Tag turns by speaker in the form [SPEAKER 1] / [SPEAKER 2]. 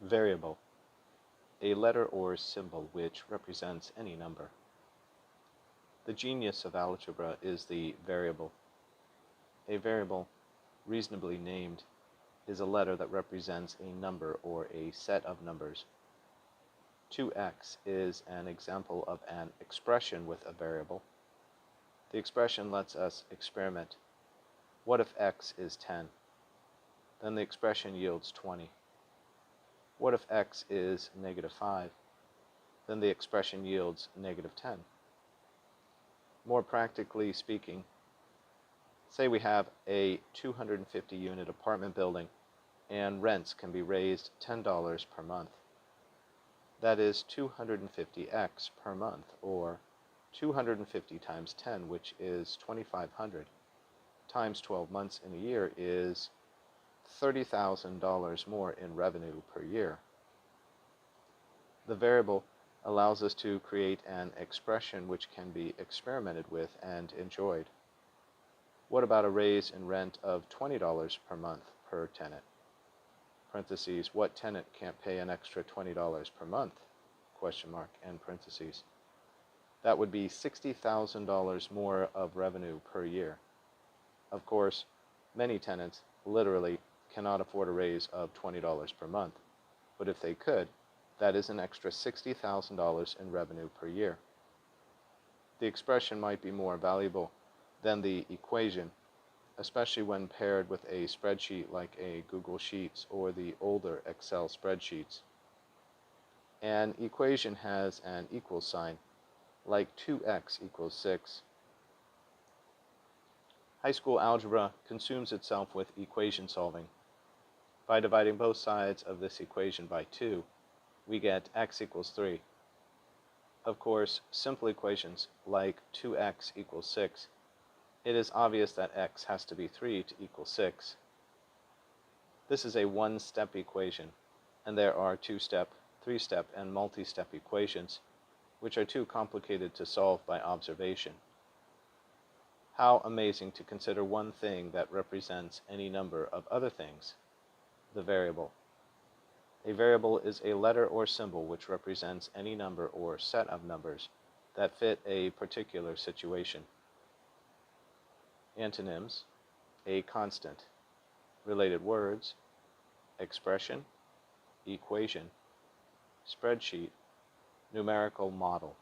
[SPEAKER 1] Variable, a letter or symbol which represents any number. The genius of algebra is the variable. A variable, reasonably named, is a letter that represents a number or a set of numbers. 2x is an example of an expression with a variable. The expression lets us experiment. What if x is 10? Then the expression yields 20. What if x is negative 5? Then the expression yields negative 10. More practically speaking, say we have a 250 unit apartment building and rents can be raised $10 per month. That is 250x per month, or 250 times 10, which is 2,500, times 12 months in a year is $30,000 more in revenue per year. The variable allows us to create an expression which can be experimented with and enjoyed. What about a raise in rent of $20 per month per tenant? Parentheses, what tenant can't pay an extra $20 per month? Question mark, and parentheses. That would be $60,000 more of revenue per year. Of course, many tenants literally cannot afford a raise of $20 per month, but if they could, that is an extra $60,000 in revenue per year. The expression might be more valuable than the equation, especially when paired with a spreadsheet like a Google Sheets or the older Excel Spreadsheets. An equation has an equal sign, like 2x equals 6. High school algebra consumes itself with equation solving. By dividing both sides of this equation by 2, we get x equals 3. Of course, simple equations like 2x equals 6, it is obvious that x has to be 3 to equal 6. This is a one-step equation, and there are two-step, three-step, and multi-step equations, which are too complicated to solve by observation. How amazing to consider one thing that represents any number of other things, the variable. A variable is a letter or symbol which represents any number or set of numbers that fit a particular situation. Antonyms, a constant. Related words, expression, equation, spreadsheet, numerical model.